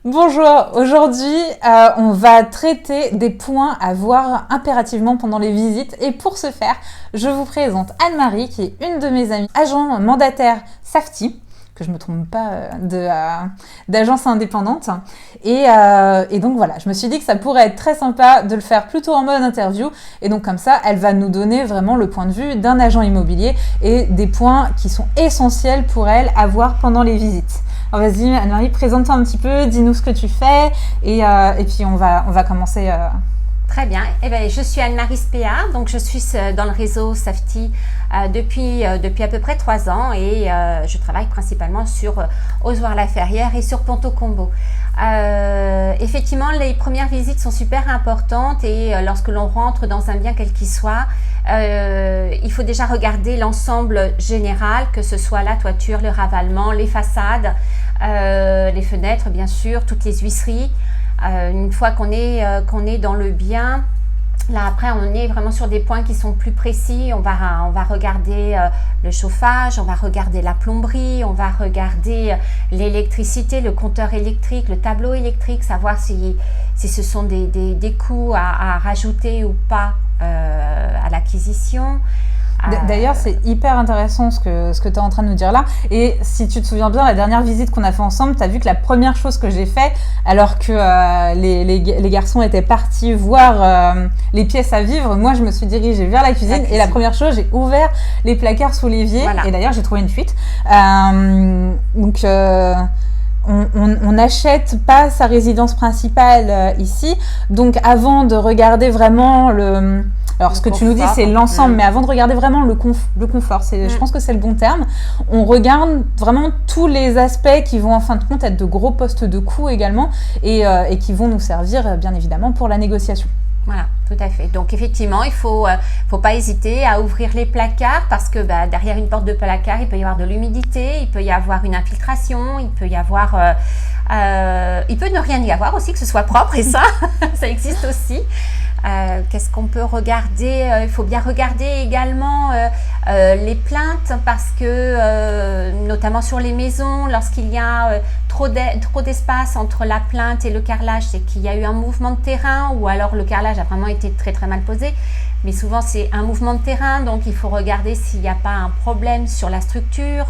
Bonjour, aujourd'hui on va traiter des points à voir impérativement pendant les visites et pour ce faire, je vous présente Anne-Marie qui est une de mes amies, agent mandataire Safety, que je ne me trompe pas d'agence indépendante. Et donc voilà, je me suis dit que ça pourrait être très sympa de le faire plutôt en mode interview. Et donc comme ça, elle va nous donner vraiment le point de vue d'un agent immobilier et des points qui sont essentiels pour elle à voir pendant les visites. Alors vas-y Anne-Marie, présente-toi un petit peu, dis-nous ce que tu fais et puis on va commencer. Très bien. Eh bien, je suis Anne-Marie Spéard, donc je suis dans le réseau Safety depuis à peu près 3 ans et je travaille principalement sur Ozoir-la-Ferrière et sur Ponto Combo. Effectivement, les premières visites sont super importantes et lorsque l'on rentre dans un bien quel qu'il soit, il faut déjà regarder l'ensemble général, que ce soit la toiture, le ravalement, les façades, les fenêtres bien sûr, toutes les huisseries. Une fois qu'on est dans le bien, là après on est vraiment sur des points qui sont plus précis. On va regarder le chauffage, on va regarder la plomberie, on va regarder l'électricité, le compteur électrique, le tableau électrique, savoir si ce sont des coûts à rajouter ou pas à l'acquisition. D'ailleurs, c'est hyper intéressant ce que tu es en train de nous dire là. Et si tu te souviens bien, la dernière visite qu'on a fait ensemble, tu as vu que la première chose que j'ai fait, alors que les garçons étaient partis voir les pièces à vivre, moi je me suis dirigée vers la cuisine et la première chose, j'ai ouvert les placards sous l'évier. Voilà. Et d'ailleurs, j'ai trouvé une fuite. On n'achète pas sa résidence principale ici. Donc avant de regarder vraiment alors, ce que tu nous dis, c'est l'ensemble, mais avant de regarder vraiment le confort, je pense que c'est le bon terme, on regarde vraiment tous les aspects qui vont en fin de compte être de gros postes de coûts également et qui vont nous servir bien évidemment pour la négociation. Voilà, tout à fait. Donc effectivement, il faut pas hésiter à ouvrir les placards parce que derrière une porte de placard, il peut y avoir de l'humidité, il peut y avoir une infiltration, il peut y avoir... il peut ne rien y avoir aussi, que ce soit propre et ça, ça existe aussi. Qu'est-ce qu'on peut regarder? Il faut bien regarder également les plaintes parce que, notamment sur les maisons, lorsqu'il y a trop d'espace entre la plainte et le carrelage, c'est qu'il y a eu un mouvement de terrain ou alors le carrelage a vraiment été très très mal posé. Mais souvent, c'est un mouvement de terrain, donc il faut regarder s'il n'y a pas un problème sur la structure.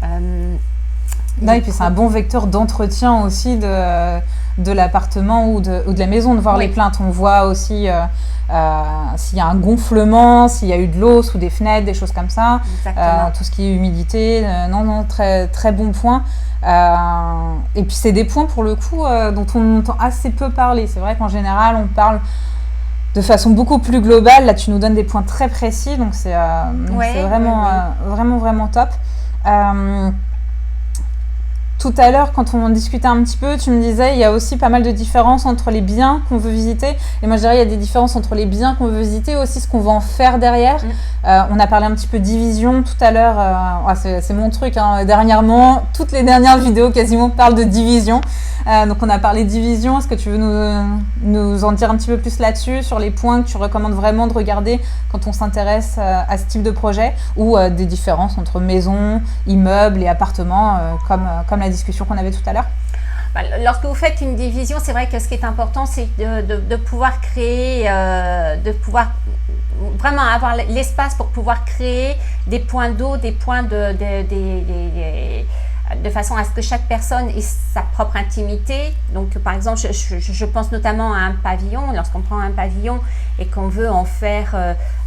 Et puis c'est un bon vecteur d'entretien aussi de l'appartement ou de la maison, de voir les plaintes. On voit aussi s'il y a un gonflement, s'il y a eu de l'eau sous des fenêtres, des choses comme ça. Tout ce qui est humidité, très, très bon point. Et puis c'est des points pour le coup dont on entend assez peu parler. C'est vrai qu'en général on parle de façon beaucoup plus globale. Là tu nous donnes des points très précis, donc c'est vraiment top. Tout à l'heure, quand on discutait un petit peu, tu me disais il y a aussi pas mal de différences entre les biens qu'on veut visiter. Et moi, je dirais il y a des différences entre les biens qu'on veut visiter et aussi ce qu'on va en faire derrière. On a parlé un petit peu division tout à l'heure. C'est mon truc. Dernièrement, toutes les dernières vidéos quasiment parlent de division. Donc, on a parlé de division. Est-ce que tu veux nous en dire un petit peu plus là-dessus, sur les points que tu recommandes vraiment de regarder quand on s'intéresse à ce type de projet ou des différences entre maison, immeuble et appartement, comme la discussion qu'on avait tout à l'heure? Lorsque vous faites une division, c'est vrai que ce qui est important, c'est de pouvoir créer, de pouvoir vraiment avoir l'espace pour pouvoir créer des points d'eau, des points de façon à ce que chaque personne ait sa propre intimité. Donc, par exemple, je pense notamment à un pavillon. Lorsqu'on prend un pavillon et qu'on veut en faire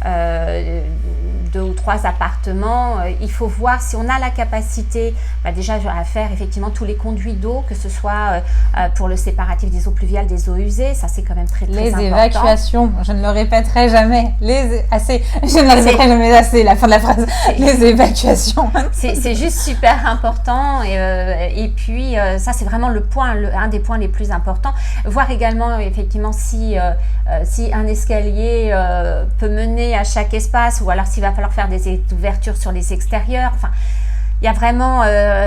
2 ou 3 appartements, il faut voir si on a la capacité déjà à faire effectivement tous les conduits d'eau, que ce soit pour le séparatif des eaux pluviales, des eaux usées. Ça, c'est quand même très important. Les évacuations, je ne le répéterai jamais. Je ne le répéterai jamais assez, la fin de la phrase. Les évacuations. C'est juste super important. Et puis, ça, c'est vraiment un des points les plus importants. Voir également, effectivement, si un escalier peut mener à chaque espace ou alors s'il va falloir faire des ouvertures sur les extérieurs. Enfin, il y a vraiment...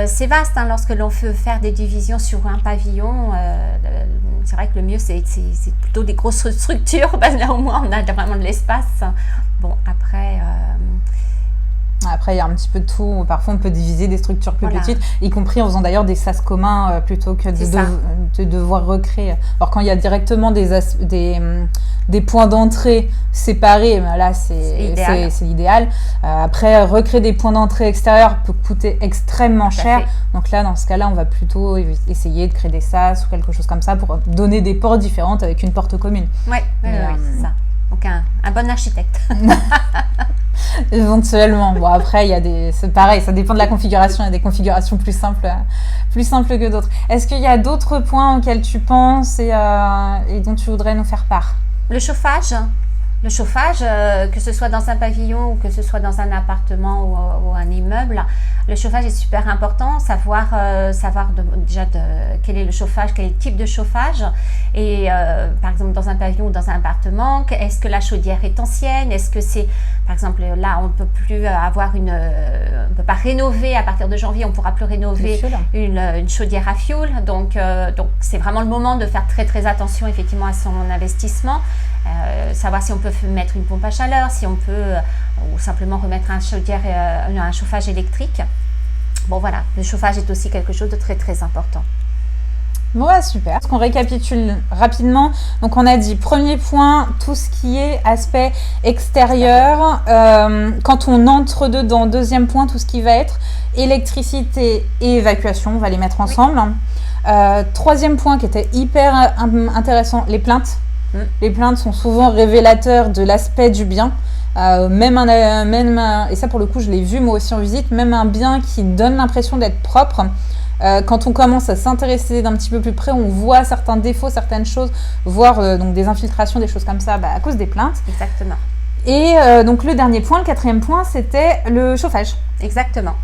c'est vaste lorsque l'on veut faire des divisions sur un pavillon. C'est vrai que le mieux, c'est plutôt des grosses structures. Là, au moins, on a vraiment de l'espace. Bon, après... Après, il y a un petit peu de tout. Parfois, on peut diviser des structures plus Voilà. petites, y compris en faisant d'ailleurs des sas communs plutôt que de devoir recréer. Alors, quand il y a directement des points d'entrée séparés, là, c'est idéal. Après, recréer des points d'entrée extérieurs peut coûter extrêmement cher. Donc là, dans ce cas-là, on va plutôt essayer de créer des sas ou quelque chose comme ça pour donner des portes différentes avec une porte commune. Oui, c'est ça. Donc, un bon architecte. Éventuellement. Bon, après, c'est pareil, ça dépend de la configuration. Il y a des configurations plus simples que d'autres. Est-ce qu'il y a d'autres points auxquels tu penses et dont tu voudrais nous faire part? Le chauffage. Le chauffage, que ce soit dans un pavillon ou que ce soit dans un appartement ou un immeuble, le chauffage est super important. Savoir déjà quel est le chauffage, quel est le type de chauffage. Et par exemple, dans un pavillon ou dans un appartement, est-ce que la chaudière est ancienne? Est-ce que c'est, par exemple, là, on ne peut plus avoir on ne peut pas rénover à partir de janvier, on ne pourra plus rénover une chaudière à fioul. Donc c'est vraiment le moment de faire très très attention effectivement à son investissement. Savoir si on peut mettre une pompe à chaleur, si on peut ou simplement remettre un chauffage électrique. Bon voilà, le chauffage est aussi quelque chose de très très important. Ouais, super. Est-ce qu'on récapitule rapidement? Donc on a dit, premier point, tout ce qui est aspect extérieur. Quand on entre dedans, deuxième point, tout ce qui va être électricité et évacuation, on va les mettre ensemble. Troisième point qui était hyper intéressant, les plaintes. Les plaintes sont souvent révélateurs de l'aspect du bien. Et ça pour le coup je l'ai vu moi aussi en visite, même un bien qui donne l'impression d'être propre, quand on commence à s'intéresser d'un petit peu plus près, on voit certains défauts, certaines choses, voire donc des infiltrations, des choses comme ça, à cause des plaintes. Exactement. Et donc le dernier point, le quatrième point, c'était le chauffage. Exactement.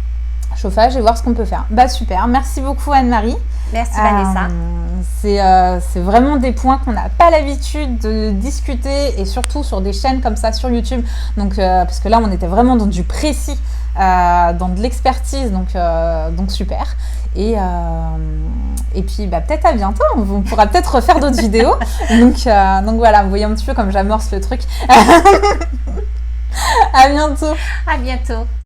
Chauffage et voir ce qu'on peut faire. Super, merci beaucoup Anne-Marie. Merci Vanessa. C'est vraiment des points qu'on n'a pas l'habitude de discuter et surtout sur des chaînes comme ça sur YouTube. Donc, parce que là, on était vraiment dans du précis, dans de l'expertise, donc super. Et puis peut-être à bientôt, on pourra peut-être refaire d'autres vidéos. Donc voilà, vous voyez un petit peu comme j'amorce le truc. À bientôt. À bientôt.